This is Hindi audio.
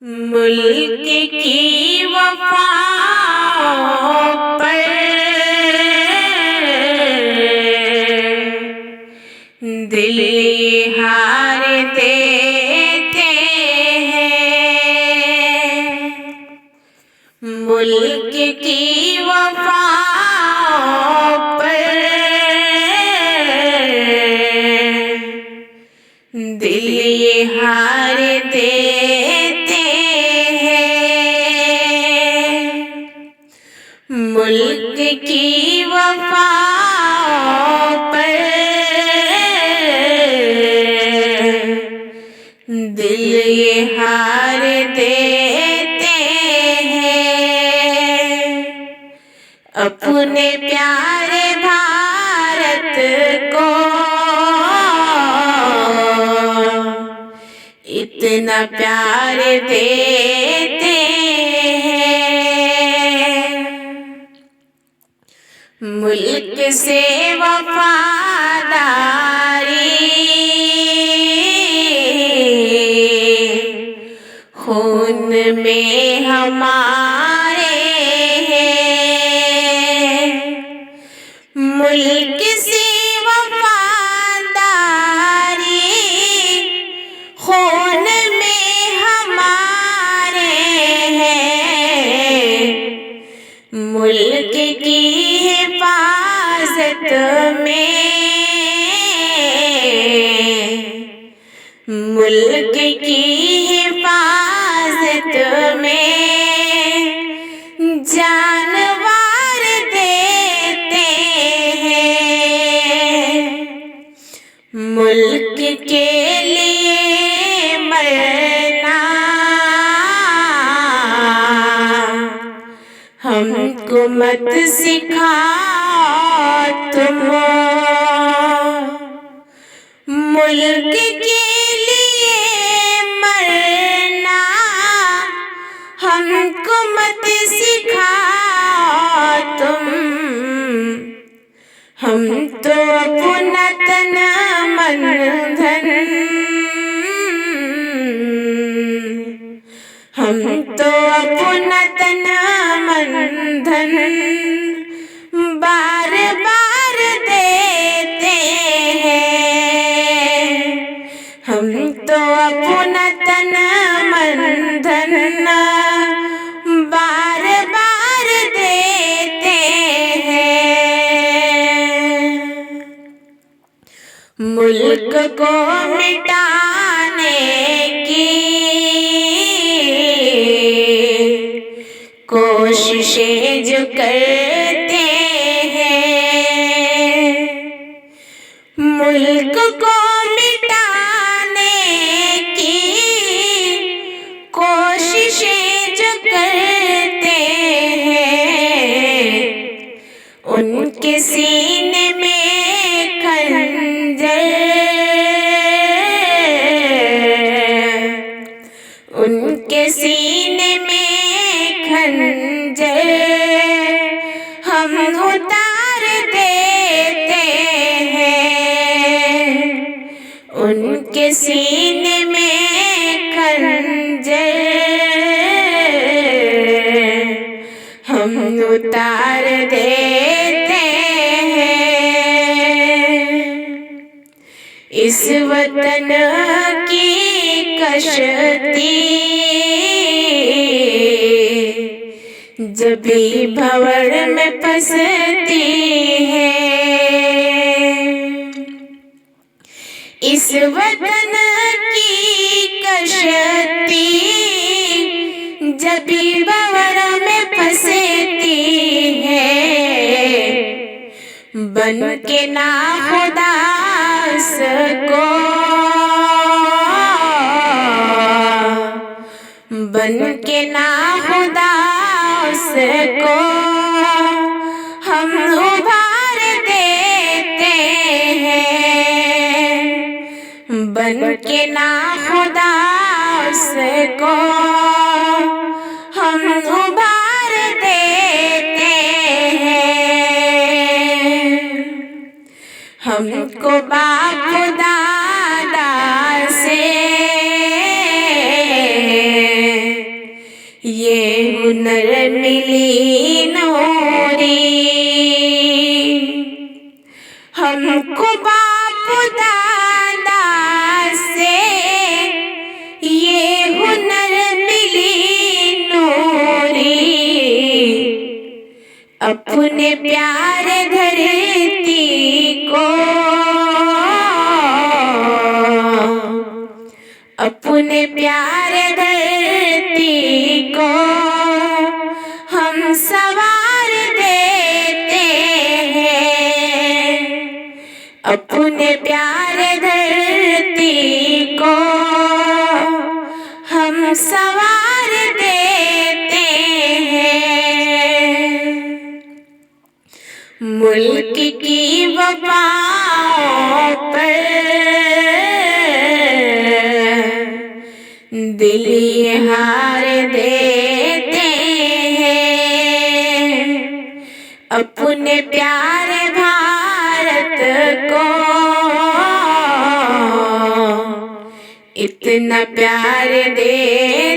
मुल्क की वफाओं पर दिल हार देते हैं। मुल्क की वफाओं पर दिल हार देते हैं। मुल्क की वफाओं पर दिल हार देते हैं। अपने प्यारे भारत को इतना प्यार देते हैं। मुल्क से वफादारी खून में हमारे है। मुल्क से वफादारी खून में हमारे है। मुल्क की हिफाजत में, मुल्क की हिफाजत में जानवर देते हैं। मुल्क के लिए मरना हमको मत सिखाओ तुम। मुल्क के लिए मरना हमको मत सिखाओ तुम। हम तो अपना तन मन धन, हम तो अपना तन मन धन बार बार देते हैं। हम तो अपना तन मन धन बार बार देते हैं। मुल्क को मिटाने की कोशिशें जो करते हैं। मुल्क को मिटाने की कोशिशें जो करते हैं। उनके सीने में खंजर, उनके सीने में खंजर हम उतार देते हैं। उनके सीने में खंजर हम उतार देते हैं। इस वतन की कश्ती जब भी भंवर में फंसती है। इस वतन की कश्ती जब भी भंवर में फंसती है। बन के ना खुदा को, बन के ना खुदा को हम उभार देते हैं। बन के ना खुदा को हम उभार देते हैं। हमको बाप दादा से हुनर मिली नूरी। हमको बाप दादा से ये हुनर मिली नूरी। अपने प्यारे धरती को, अपने प्यारे धरती को हम सवार देते हैं। अपने प्यारे धरती को हम सवार देते हैं। मुल्क की वफाओं पर दिल ये हार देते हैं। अपने प्यारे भारत को इतना प्यार दे